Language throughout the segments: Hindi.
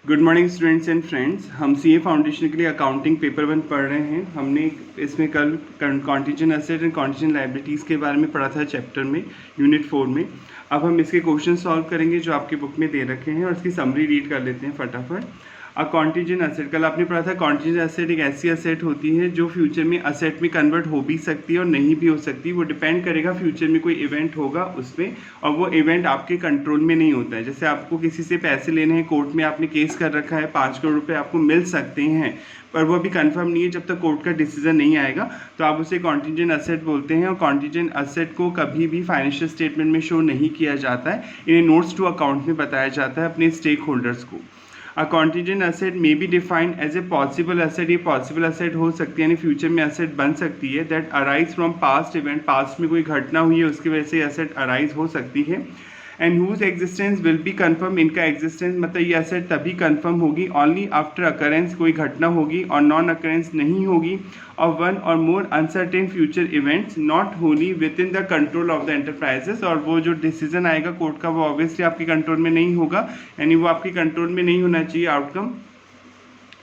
Good morning students and friends. हम सीए फाउंडेशन के लिए अकाउंटिंग पेपर 1 पढ़ रहे हैं। हमने इसमें कल contingent asset and contingent liabilities के बारे में पढ़ा था चैप्टर में, यूनिट 4 में। अब हम इसके क्वेश्चन सॉल्व करेंगे जो आपकी बुक में दे रखे हैं और इसकी समरी रीड कर लेते हैं फटाफट। कॉन्टीजेंट एसेट, कल आपने पढ़ा था कॉन्टीजेंट एसेट एक ऐसी एसेट होती है जो फ्यूचर में एसेट में कन्वर्ट हो भी सकती है और नहीं भी हो सकती। वो डिपेंड करेगा फ्यूचर में कोई इवेंट होगा उस पर, और वो इवेंट आपके कंट्रोल में नहीं होता है। जैसे आपको किसी से पैसे लेने हैं, कोर्ट में आपने केस कर रखा है, 5 करोड़ रुपए आपको मिल सकते हैं, पर वो अभी कंफर्म नहीं है जब तक कोर्ट का डिसीजन नहीं आएगा, तो आप उसे कॉन्टीजेंट एसेट बोलते हैं। और कॉन्टीजेंट एसेट को कभी भी फाइनेंशियल स्टेटमेंट में शो नहीं किया जाता है, इन्हें नोट्स टू अकाउंट में बताया जाता है अपने स्टेक होल्डर्स को। A contingent asset may be defined as a possible asset, ये possible asset हो सकती है यानी फ्यूचर में asset बन सकती है, that arise from past event, past में कोई घटना हुई है उसकी वजह से asset arise हो सकती है, and whose existence will be confirmed, इनका existence मतलब ये asset तभी confirm होगी only after occurrence, कोई घटना होगी और non occurrence नहीं होगी, of one or more uncertain future events not wholly within the control of the enterprises, और वो जो डिसीजन आएगा कोर्ट का वो ऑब्वियसली आपके कंट्रोल में नहीं होगा, यानी वो आपके कंट्रोल में नहीं होना चाहिए आउटकम,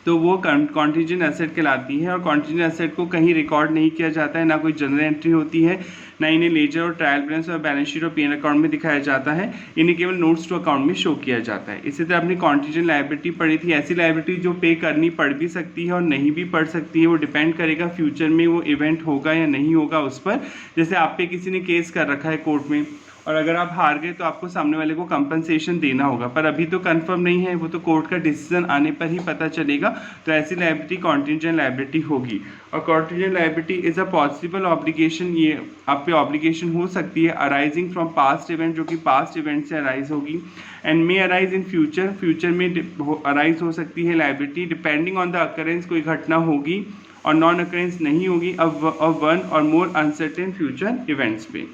तो वो कॉन्टीजेंट एसेट कहलाती है। और कॉन्टीजेंट एसेट को कहीं रिकॉर्ड नहीं किया जाता है, ना कोई जनरल एंट्री होती है, ना इन्हें लेजर और ट्रायल बैलेंस और बैलेंस शीट और पीएन अकाउंट में दिखाया जाता है, इन्हें केवल नोट्स टू अकाउंट में शो किया जाता है। इसी तरह अपनी कॉन्टीजेंट लायबिलिटी पढ़ी थी, ऐसी लायबिलिटी जो पे करनी पड़ भी सकती है और नहीं भी पड़ सकती है, वो डिपेंड करेगा फ्यूचर में वो इवेंट होगा या नहीं होगा उस पर। जैसे आप पे किसी ने केस कर रखा है कोर्ट में और अगर आप हार गए तो आपको सामने वाले को कंपनसेशन देना होगा, पर अभी तो कंफर्म नहीं है, वो तो कोर्ट का डिसीजन आने पर ही पता चलेगा, तो ऐसी लायबिलिटी कॉन्टीजेंट लायबिलिटी होगी। और contingent liability is a possible obligation, ये आप पे ऑब्लिगेशन हो सकती है अराइजिंग फ्रॉम पास्ट इवेंट, जो कि पास्ट इवेंट से अराइज होगी, and may arise in future, future में अराइज हो सकती है liability depending on the occurrence, कोई घटना होगी और नॉन अकरेंस नहीं होगी ऑफ वन और मोर अनसर्टेन फ्यूचर इवेंट्स पे।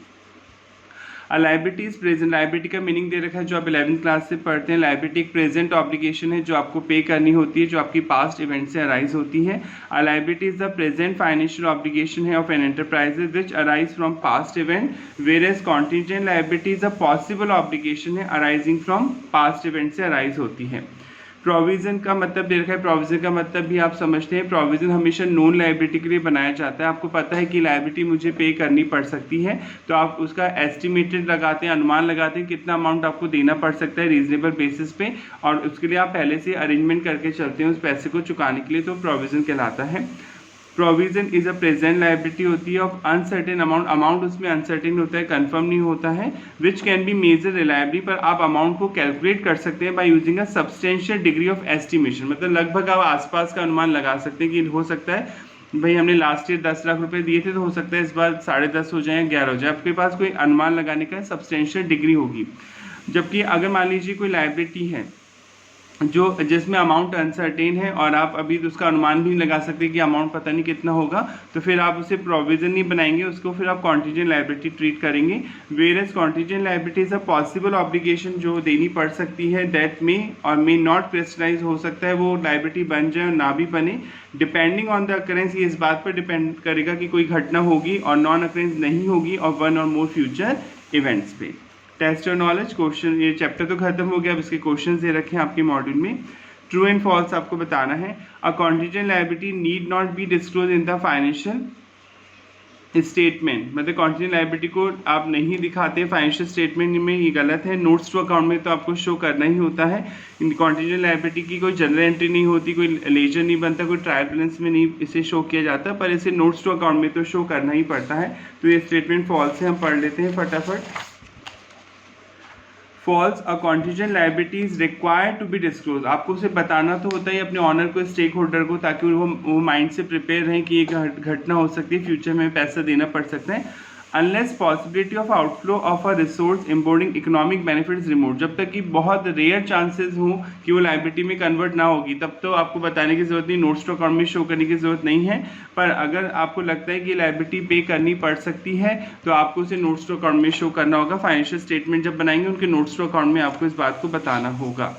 लायबिलिटी इज प्रेजेंट, लायबिलिटी का मीनिंग दे रखा है जो आप 11th क्लास से पढ़ते हैं। लायबिलिटी एक प्रेजेंट ऑब्लिगेशन है जो आपको पे करनी होती है, जो आपकी पास्ट इवेंट से अराइज होती है। Liability is the present financial obligation है of an enterprises which arise from past event, whereas contingent liability is a possible obligation है अराइजिंग फ्रॉम पास्ट इवेंट से अराइज होती है। प्रोविजन का मतलब दे रखा है, प्रोविजन का मतलब भी आप समझते हैं, प्रोविजन हमेशा नॉन लायबिलिटी के लिए बनाया जाता है। आपको पता है कि लायबिलिटी मुझे पे करनी पड़ सकती है, तो आप उसका एस्टिमेटेड लगाते हैं, अनुमान लगाते हैं कितना अमाउंट आपको देना पड़ सकता है रीजनेबल बेसिस पे, और उसके लिए आप पहले से अरेंजमेंट करके चलते हैं उस पैसे को चुकाने के लिए, तो प्रोविजन कहलाता है। Provision is a present liability होती है ऑफ अनसर्टेन अमाउंट, अमाउंट उसमें अनसर्टेन होता है, कंफर्म नहीं होता है, which can be measure reliably, पर आप अमाउंट को कैलकुलेट कर सकते हैं by using a substantial degree of estimation, मतलब लगभग आप आसपास का अनुमान लगा सकते हैं कि हो सकता है भाई हमने लास्ट ईयर 10 लाख रुपए दिए थे, तो हो सकता है इस बार 10.5 हो जाए, 11 हो जाए, आपके पास कोई अनुमान लगाने का सब्सटेंशियल डिग्री होगी। जबकि अगर मान लीजिए कोई लायबिलिटी है जो जिसमें अमाउंट अनसर्टेन है और आप अभी तो उसका अनुमान भी लगा सकते हैं कि अमाउंट पता नहीं कितना होगा, तो फिर आप उसे प्रोविजन नहीं बनाएंगे, उसको फिर आप कॉन्टीजेंट लायबिलिटी ट्रीट करेंगे। Whereas contingent liability is a possible obligation जो देनी पड़ सकती है, दैट में और मे नॉट क्रिस्टलाइज, हो सकता है वो लायबिलिटी बन जाए और ना भी बने, डिपेंडिंग ऑन द अकरेंस, ये इस बात पर डिपेंड करेगा कि कोई घटना होगी और नॉन अकरेंस नहीं होगी और वन और मोर फ्यूचर इवेंट्स पे। टेस्ट और नॉलेज क्वेश्चन, ये चैप्टर तो खत्म हो गया, अब इसके क्वेश्चंस दे रखे हैं आपके मॉड्यूल में। ट्रू एंड फॉल्स आपको बताना है। A contingent liability need not be disclose in the financial statement, मतलब कॉन्टीजेंट लायबिलिटी को आप नहीं दिखाते फाइनेंशियल स्टेटमेंट में, ये गलत है। नोट्स टू अकाउंट में तो आपको शो करना ही होता है। कॉन्टीजेंट लायबिलिटी की कोई जनरल एंट्री नहीं होती, कोई लेजर नहीं बनता, कोई ट्रायल बैलेंस में नहीं इसे शो किया जाता, पर इसे नोट्स टू अकाउंट में तो शो करना ही पड़ता है। तो ये स्टेटमेंट फॉल्स है, हम पढ़ लेते हैं फटाफट। False, a contingent liability is required to be disclose, आपको उसे बताना तो होता है अपने ऑनर को, स्टेक होल्डर को, ताकि वो माइंड से प्रिपेयर रहें कि ये घटना हो सकती है, फ्यूचर में पैसा देना पड़ सकता है। Unless possibility of outflow of a resource importing economic benefits remove, जब तक कि बहुत रेयर चांसेस हों कि वो लायबिलिटी में कन्वर्ट ना होगी, तब तो आपको बताने की जरूरत नहीं, नोट्स टू अकाउंट में शो करने की जरूरत नहीं है। पर अगर आपको लगता है कि लायबिलिटी पे करनी पड़ सकती है, तो आपको उसे नोट्स टू अकाउंट में शो करना होगा। फाइनेंशियल स्टेटमेंट जब बनाएंगे उनके नोट्स टू अकाउंट में आपको इस बात को बताना होगा।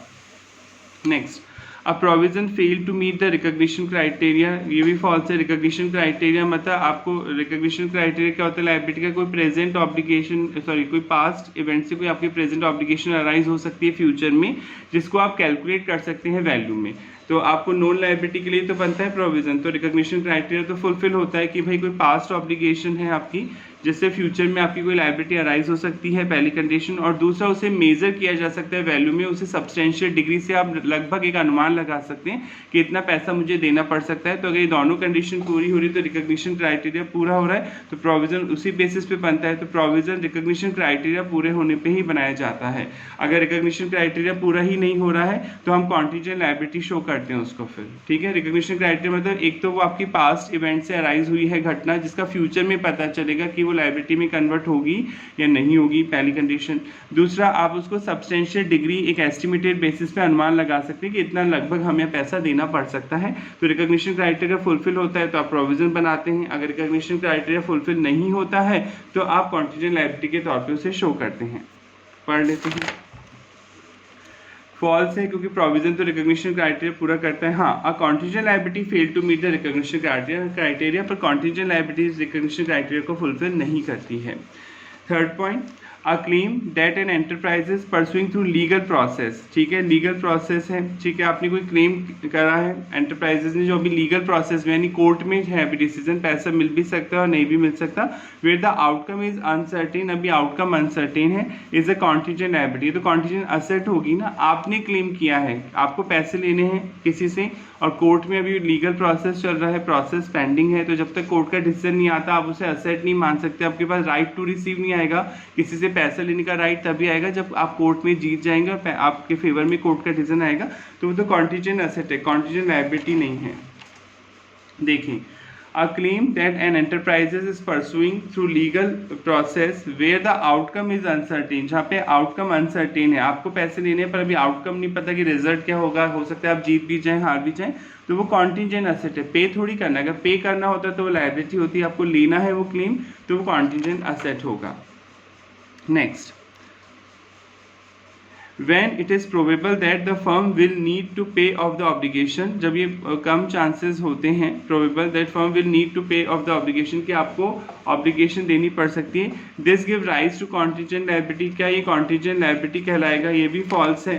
Next, a provision fail to meet the recognition criteria, ये भी फॉल्स है। रिकॉग्निशन क्राइटेरिया मतलब आपको रिकॉग्निशन क्राइटेरिया क्या होता है लायबिलिटी का, कोई प्रेजेंट ऑब्लिगेशन कोई पास्ट इवेंट से कोई आपकी प्रेजेंट ऑब्लिगेशन अराइज हो सकती है फ्यूचर में, जिसको आप कैलकुलेट कर सकते हैं वैल्यू में। तो आपको नॉन लायबिलिटी के लिए तो बनता है प्रोविजन, तो रिकॉग्निशन क्राइटेरिया तो फुलफिल होता है कि भाई कोई पास्ट ऑब्लिगेशन है आपकी जिससे फ्यूचर में आपकी कोई लायबिलिटी अराइज हो सकती है, पहली कंडीशन। और दूसरा, उसे मेजर किया जा सकता है वैल्यू में, उसे सब्सटेंशियल डिग्री से आप लगभग एक अनुमान लगा सकते हैं कि इतना पैसा मुझे देना पड़ सकता है। तो अगर ये दोनों कंडीशन पूरी हो रही तो रिकॉग्निशन क्राइटेरिया पूरा हो रहा है, तो प्रोविजन उसी बेसिस पे बनता है। तो प्रोविजन रिकॉग्निशन क्राइटेरिया पूरे होने पर ही बनाया जाता है। अगर रिकॉग्निशन क्राइटेरिया पूरा ही नहीं हो रहा है तो हम कॉन्टीजेंट लायबिलिटी शो करते हैं उसको फिर, ठीक है। रिकॉग्निशन क्राइटेरिया मतलब एक तो वो आपकी पास्ट इवेंट से अराइज हुई है घटना जिसका फ्यूचर में पता चलेगा कि वो लायबिलिटी में कन्वर्ट होगी या नहीं होगी, पहली कंडीशन। दूसरा, आप उसको सब्सटेंशियल डिग्री एक एस्टिमेटेड बेसिस पे अनुमान लगा सकते हैं कि इतना लगभग हमें पैसा देना पड़ सकता है। तो रिकॉग्निशन क्राइटेरिया फुलफिल होता है तो आप प्रोविजन बनाते हैं। अगर रिकॉग्निशन क्राइटेरिया फुलफिल नहीं होता है तो आप कॉन्टीजेंट लायबिलिटी के तौर पर उसे शो करते हैं। पढ़ लेते हैं। फॉल्स है क्योंकि प्रोविजन तो रिकॉग्निशन क्राइटेरिया पूरा करता है। हाँ, a contingent liability fail to meet the recognition criteria, पर कॉन्टीजेंट लायबिलिटी रिकॉग्निशन क्राइटेरिया को फुलफिल नहीं करती है। Third point, a claim that an enterprises pursuing through legal process, ठीक है, लीगल प्रोसेस है, ठीक है, आपने कोई क्लेम करा है एंटरप्राइजेस ने जो अभी लीगल प्रोसेस में यानी कोर्ट में है अभी डिसीजन, पैसा मिल भी सकता है और नहीं भी मिल सकता, where the outcome is uncertain, अभी आउटकम अनसर्टेन है, इज अ कॉन्टीजेंट लायबिलिटी। तो कॉन्टीजेंट असेट होगी ना, आपने क्लेम किया है, आपको पैसे लेने हैं किसी से और कोर्ट में अभी लीगल प्रोसेस चल रहा है, प्रोसेस पेंडिंग है, तो जब तक कोर्ट का डिसीजन नहीं आता आप उसे असेट नहीं मान सकते। आपके पास राइट टू रिसीव नहीं आएगा, किसी से पैसा लेने का राइट तभी आएगा जब आप कोर्ट में जीत जाएंगे और आपके फेवर में कोर्ट का डिसीजन आएगा, तो वो तो कॉन्टीजेंट असेट है, कॉन्टीजेंट लायबिलिटी नहीं है। देखिए, a claim that an enterprises is pursuing through legal process where the outcome is uncertain, जहाँ पे आउटकम अनसर्टेन है, आपको पैसे लेने पर अभी आउटकम नहीं पता कि रिजल्ट क्या होगा, हो सकता है आप जीत भी जाएं हार भी जाएं, तो वो कॉन्टीजेंट असेट है, पे थोड़ी करना है। अगर पे करना होता तो वो लायबिलिटी होती है, आपको लेना है वो क्लेम तो वो कॉन्टीजेंट असेट होगा। Next, when it is probable that the firm will need to pay off the obligation, जब ये कम चांसेस होते हैं, probable that firm will need to pay off the obligation, कि आपको obligation देनी पड़ सकती है, this give rise to contingent liability, क्या ये contingent liability कहलाएगा? ये भी false है,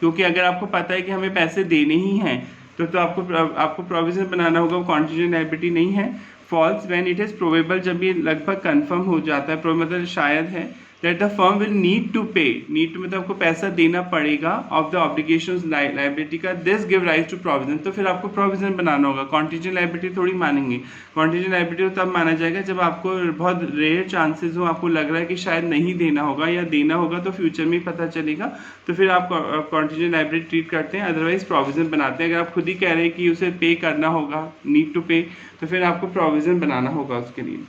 क्योंकि अगर आपको पता है कि हमें पैसे देने ही हैं तो आपको प्रोविजन बनाना होगा, वो contingent liability नहीं है। false when it is probable, जब ये लगभग कन्फर्म हो जाता है, मतलब शायद है, that the firm will need to pay, need to मतलब आपको पैसा देना पड़ेगा of the obligations liability का, this give rise to provision, तो फिर आपको provision बनाना होगा, contingent liability थोड़ी मानेंगे। contingent liability तब माना जाएगा जब आपको बहुत रेयर चांसेस हो, आपको लग रहा है कि शायद नहीं देना होगा या देना होगा तो फ्यूचर में पता चलेगा, तो फिर आप contingent liability ट्रीट करते हैं, अदरवाइज प्रोविजन बनाते हैं। अगर आप खुद ही कह रहे हैं कि उसे पे करना होगा, नीड टू पे, तो फिर आपको प्रोविजन बनाना होगा उसके लिए।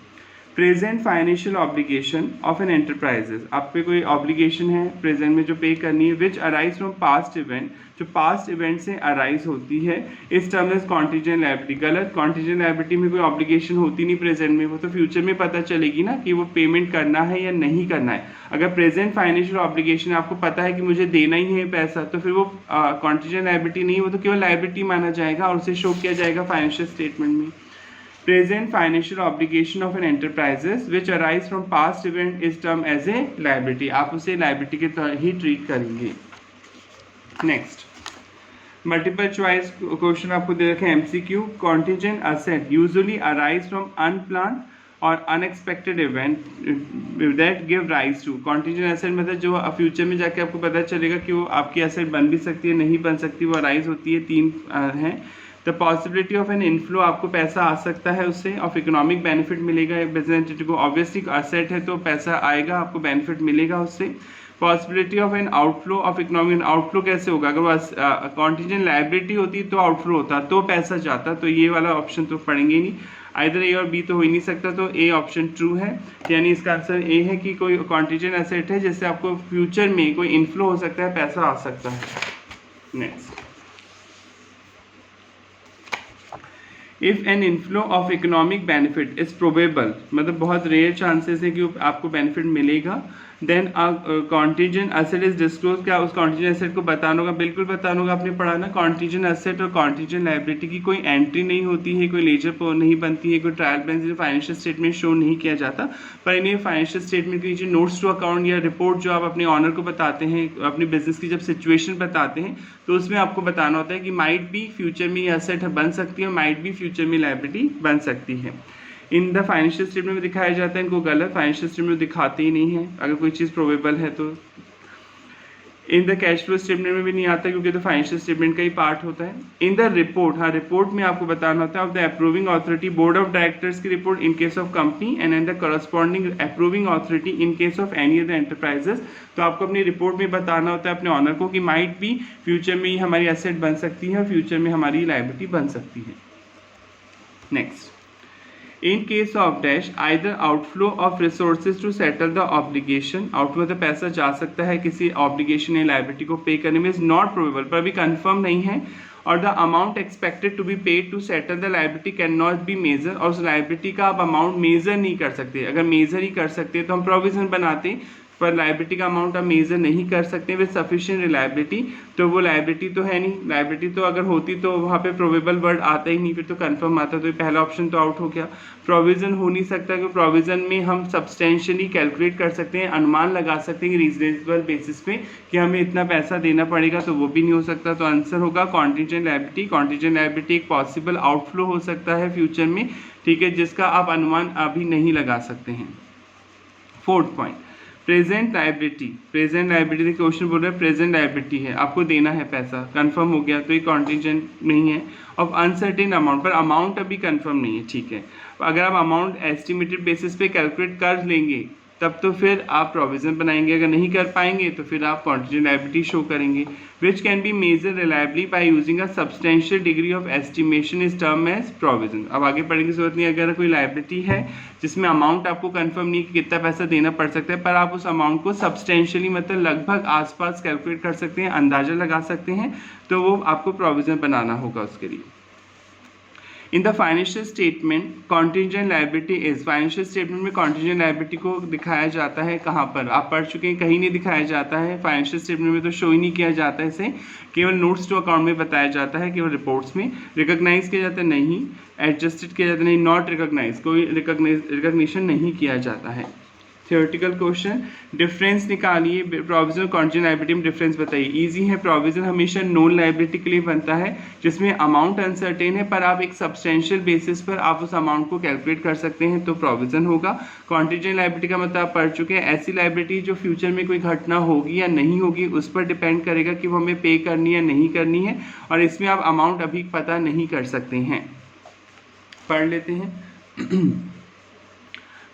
Present financial obligation of an enterprises, आप पे कोई ऑब्लिगेशन है प्रेजेंट में जो पे करनी है, विच अराइज फ्रॉम पास्ट इवेंट, जो पास्ट इवेंट से अराइज होती है, इस टर्म इज कॉन्टीजेंट लायबिलिटी। गलत, कॉन्टीजेंट लायबिलिटी में कोई ऑब्लिगेशन होती नहीं प्रेजेंट में, वो तो फ्यूचर में पता चलेगी ना कि वो पेमेंट करना है या नहीं करना है। अगर प्रेजेंट फाइनेंशियल ऑब्लिगेशन आपको पता है कि मुझे देना ही है पैसा, तो फिर वो कॉन्टीजेंट लायबिलिटी नहीं, वो तो केवल लायबिलिटी माना जाएगा और उसे शो किया जाएगा फाइनेंशियल स्टेटमेंट में। Present financial obligation of an enterprises which arise from past event is termed as a liability, आप उसे liability के तरह ही ट्रीट करेंगे। नेक्स्ट, मल्टीपल चॉइस क्वेश्चन आपको दे रखे हैं MCQ। contingent asset usually arise from unplanned और unexpected event that give rise to. Contingent asset मतलब जो फ्यूचर में जाके आपको पता चलेगा कि वो आपकी एसेट बन भी सकती है, नहीं बन सकती, वो अराइज होती है, तीन हैं। The possibility of an inflow, आपको पैसा आ सकता है उससे, ऑफ इकोनॉमिक बेनिफिट मिलेगा एक बिजनेस एंटिटी को, ऑब्वियसली असेट है तो पैसा आएगा, आपको बेनिफिट मिलेगा उससे। Possibility of an outflow of economic, outflow कैसे होगा, अगर वो कॉन्टीजेंट लायबिलिटी होती तो आउटफ्लो होता, तो पैसा जाता, तो ये वाला ऑप्शन तो पढ़ेंगे नहीं, आइदर ए और बी तो हो ही नहीं सकता, तो ए ऑप्शन ट्रू है, यानी इसका आंसर ए है कि कोई कॉन्टीजेंट एसेट है जिससे आपको फ्यूचर में कोई इनफ्लो हो सकता है, पैसा आ सकता है। Next, if an inflow of economic benefit is probable, मतलब बहुत रेयर चांसेस है कि आपको बेनिफिट मिलेगा, then contingent asset is disclose, क्या उस कॉन्टीजेंट एसेट को बताना होगा? बिल्कुल बताना होगा, आपने पढ़ा ना, कॉन्टीजेंट एसेट और कॉन्टीजेंट लायबिलिटी की कोई एंट्री नहीं होती है, कोई लेजर नहीं बनती है, कोई trial balance financial statement show नहीं किया जाता, पर इन्हें फाइनेंशियल स्टेटमेंट के नीचे नोट्स टू अकाउंट या रिपोर्ट जो आप अपने ऑनर को बताते हैं, अपनी बिजनेस की जब सिचुएशन बताते हैं, तो उसमें आपको बताना होता है कि माइट भी फ्यूचर में ये एसेट बन सकती है, माइट भी फ्यूचर में लायबिलिटी बन सकती है। इन द फाइनेंशियल स्टेटमेंट में दिखाया जाता है, इनको गलत फाइनेंशियल स्टेटमेंट में दिखाते ही नहीं है अगर कोई चीज़ प्रोबेबल है तो। In the cash flow statement में भी नहीं आता क्योंकि तो फाइनेंशियल स्टेटमेंट का ही पार्ट होता है। इन द रिपोर्ट, हाँ रिपोर्ट में आपको बताना होता है of the approving authority, board of directors की report in case of company and in the corresponding approving authority in case of any other enterprises. तो आपको अपनी रिपोर्ट में बताना होता है अपने ऑनर को कि माइट भी फ्यूचर में ही हमारी एसेट बन सकती है, फ्यूचर में हमारी लायबिलिटी बन सकती है। Next, in case of dash either outflow of resources to settle the obligation, outflow मतलब पैसा जा सकता है किसी obligation या liability को पे करने में, is not probable, पर अभी confirm नहीं है, और the amount expected to be paid to settle the liability cannot be measure, और उस liability का आप amount measure नहीं कर सकते। अगर measure ही कर सकते तो हम provision बनाते, पर लायबिलिटी का अमाउंट आप मेजर नहीं कर सकते विद सफिशिएंट रिलायबिलिटी, तो वो लायबिलिटी तो है नहीं। लायबिलिटी तो अगर होती तो वहाँ पे प्रोबेबल वर्ड आता ही नहीं, फिर तो कंफर्म आता, तो ये पहला ऑप्शन तो आउट हो गया। प्रोविजन हो नहीं सकता क्योंकि प्रोविजन में हम सब्सटेंशियली कैलकुलेट कर सकते हैं, अनुमान लगा सकते हैं कि रीजनेबल बेसिस पे कि हमें इतना पैसा देना पड़ेगा, तो वो भी नहीं हो सकता। तो आंसर होगा कॉन्टीजेंट लायबिलिटी। कॉन्टीजेंट लायबिलिटी एक पॉसिबल आउटफ्लो हो सकता है फ्यूचर में, ठीक है, जिसका आप अनुमान अभी नहीं लगा सकते हैं। Fourth point, present liability. Present liability question बोल रहे हैं प्रेजेंट लायबिलिटी है, आपको देना है पैसा, कंफर्म हो गया, तो ये कॉन्टीजेंट नहीं है। ऑफ अनसर्टेन अमाउंट, पर अमाउंट अभी कंफर्म नहीं है, ठीक है। अगर आप अमाउंट एस्टिमेटेड बेसिस पे कैलकुलेट कर लेंगे तब तो फिर आप प्रोविजन बनाएंगे, अगर नहीं कर पाएंगे तो फिर आप कॉन्टीजेंट लायबिलिटी शो करेंगे। Which can be measure reliably by using a substantial degree of estimation is term as provision. अब आगे पढ़ने की जरूरत नहीं, अगर कोई लायबिलिटी है जिसमें अमाउंट आपको कंफर्म नहीं कि कितना पैसा देना पड़ सकता है, पर आप उस अमाउंट को सब्सटेंशियली मतलब लगभग आसपास कैलकुलेट कर सकते हैं, अंदाजा लगा सकते हैं, तो वो आपको प्रोविजन बनाना होगा उसके लिए। इन the financial statement contingent liability is, financial statement में कॉन्टीजेंट लायबिलिटी को दिखाया जाता है कहाँ पर? आप पढ़ चुके हैं, कहीं नहीं दिखाया जाता है फाइनेंशियल स्टेटमेंट में, तो शो ही नहीं किया जाता है इसे, केवल नोट्स टू अकाउंट में बताया जाता है, केवल रिपोर्ट्स में। रिकॉग्नाइज किया जाता है नहीं, एडजस्टेड किया जाता है नहीं, नॉट रिकॉग्नाइज, कोई रिकॉग्निशन नहीं किया जाता है। थियोरेटिकल क्वेश्चन, डिफरेंस निकालिए, प्रोविजन और कॉन्टीजेंट लायबिलिटी में डिफरेंस बताइए। इजी है, प्रोविजन हमेशा नॉन लायबिलिटी के लिए बनता है जिसमें अमाउंट अनसर्टेन है, पर आप एक सब्सटेंशियल बेसिस पर आप उस अमाउंट को कैलकुलेट कर सकते हैं, तो प्रोविजन होगा। कॉन्टीजेंट लायबिलिटी का मतलब आप पढ़ चुके हैं, ऐसी लायबिलिटी जो फ्यूचर में कोई घटना होगी या नहीं होगी उस पर डिपेंड करेगा कि वो हमें पे करनी है या नहीं करनी है, और इसमें आप अमाउंट अभी पता नहीं कर सकते हैं। पढ़ लेते हैं।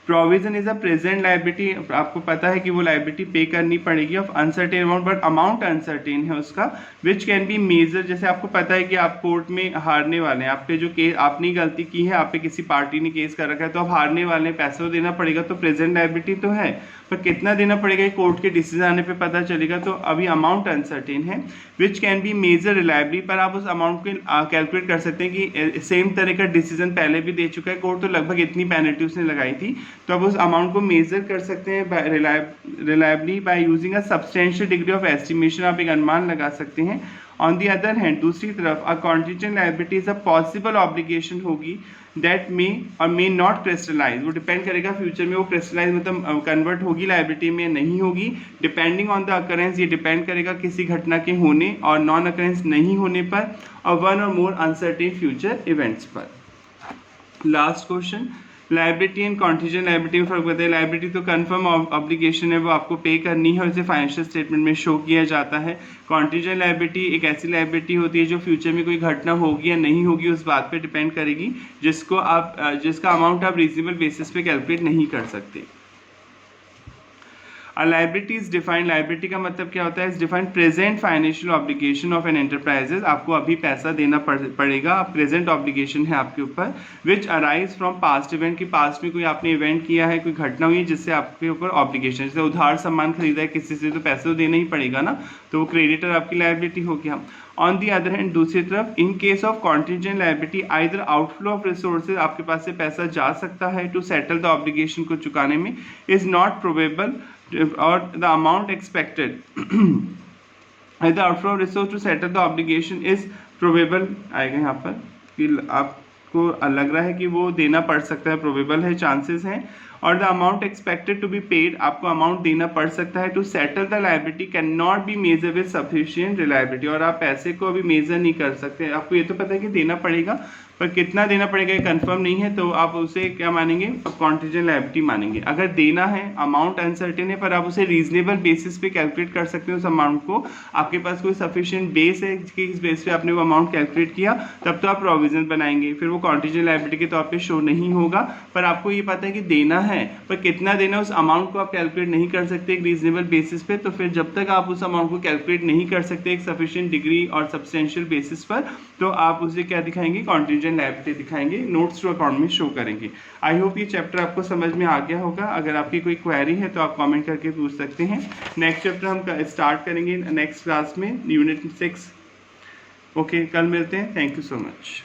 Provision is a present liability, आपको पता है कि वो लायबिलिटी पे करनी पड़ेगी of uncertain amount, but amount uncertain है उसका, विच कैन बी मेजर। जैसे आपको पता है कि आप कोर्ट में हारने वाले हैं, आप पे जो केस आपने गलती की है, आप पे किसी पार्टी ने केस कर रखा है, तो आप हारने वाले हैं, पैसा तो देना पड़ेगा, तो प्रेजेंट लायबिलिटी तो है, पर कितना देना पड़ेगा ये कोर्ट के डिसीजन आने पे पता चलेगा, तो अभी अमाउंट अनसर्टेन है। Which can be measure reliably, पर आप उस अमाउंट को कैलकुलेट कर सकते हैं कि सेम तरह का डिसीजन पहले भी दे चुका है कोर्ट, तो लगभग इतनी पेनल्टी उसने लगाई थी, तो अब उस अमाउंट को मेजर कर सकते हैं reliably by using a substantial degree of estimation, आप एक अनुमान लगा सकते हैं। ऑन दी अदर हैंड, दूसरी तरफ a contingent liability is a possible obligation होगी दैट मे और मे नॉट क्रिस्टलाइज, वो डिपेंड करेगा फ्यूचर में वो क्रिस्टलाइज मतलब कन्वर्ट होगी लायबिलिटी में नहीं होगी, डिपेंडिंग ऑन द अकरेंस, ये डिपेंड करेगा किसी घटना के होने और नॉन अकरेंस नहीं होने पर, और वन और मोर अनसर्टेन फ्यूचर इवेंट्स पर। Last question, liability and contingent liability में फर्क बताइए। लायबिलिटी तो कंफर्म ऑब्लिगेशन है, वो आपको पे करनी है और इसे फाइनेंशियल स्टेटमेंट में शो किया जाता है। कॉन्टीजेंट लायबिलिटी एक ऐसी लायबिलिटी होती है जो फ्यूचर में कोई घटना होगी या नहीं होगी उस बात पे डिपेंड करेगी, जिसका अमाउंट आप रीजनेबल बेसिस पे कैलकुलेट नहीं कर सकते। लायबिलिटी इज डिफाइंड, लायबिलिटी का मतलब क्या होता है? Is defined present financial obligation of an enterprises, आपको अभी पैसा देना पड़ेगा, प्रेजेंट ऑब्लिगेशन है आपके ऊपर, विच अराइज फ्रॉम पास्ट इवेंट, की पास्ट में कोई आपने इवेंट किया है, कोई घटना हुई है जिससे आपके ऊपर ऑब्लिगेशन, जैसे उधार सामान खरीदा है किसी से तो पैसे तो देना ही पड़ेगा ना, तो वो क्रेडिटर आपकी लायबिलिटी हो गया। ऑन दी अदर हैंड दूसरी तरफ इन case of contingent liability either outflow of resources, आपके पास से पैसा जा सकता है टू सेटल द ऑब्लिगेशन को चुकाने में, इज नॉट प्रोबेबल और the amount expected the outflow of resource to settle the obligation is probable आएगा यहाँ पर कि आपको लग रहा है कि वो देना पड़ सकता है, प्रोबेबल है, चांसेस हैं, और the amount expected to be paid, आपको अमाउंट देना पड़ सकता है to settle the liability can not be measure with sufficient reliability, और आप पैसे को अभी मेजर नहीं कर सकते। आपको ये तो पता है कि देना पड़ेगा, पर कितना देना पड़ेगा ये कंफर्म नहीं है, तो आप उसे क्या मानेंगे, कॉन्टीजेंट लायबिलिटी मानेंगे। अगर देना है, अमाउंट अनसर्टेन है, पर आप उसे रीजनेबल बेसिस पे कैलकुलेट कर सकते हो उस अमाउंट को, आपके पास कोई सफिशिएंट बेस है कि इस बेस पे आपने वो अमाउंट कैलकुलेट किया, तब तो आप प्रोविजन बनाएंगे, फिर वो कॉन्टीजेंट लायबिलिटी के तौर पे शो नहीं होगा। पर आपको ये पता है कि देना है, पर कितना देना है उस अमाउंट को आप कैलकुलेट नहीं कर सकते एक रीजनेबल बेसिस पे, तो फिर जब तक आप उस अमाउंट को कैलकुलेट नहीं कर सकते एक सफिशिएंट डिग्री और सब्सटेंशियल बेसिस पर, तो आप उसे क्या दिखाएंगे, कॉन्टीजेंट लायबिलिटी दिखाएंगे, नोट्स टू अकाउंट में शो करेंगे। आई होप ये चैप्टर आपको समझ में आ गया होगा। अगर आपकी कोई क्वेरी है तो आप कमेंट करके पूछ सकते हैं। नेक्स्ट चैप्टर हम स्टार्ट करेंगे नेक्स्ट क्लास में, यूनिट 6। ओके, कल मिलते हैं। Thank you so much.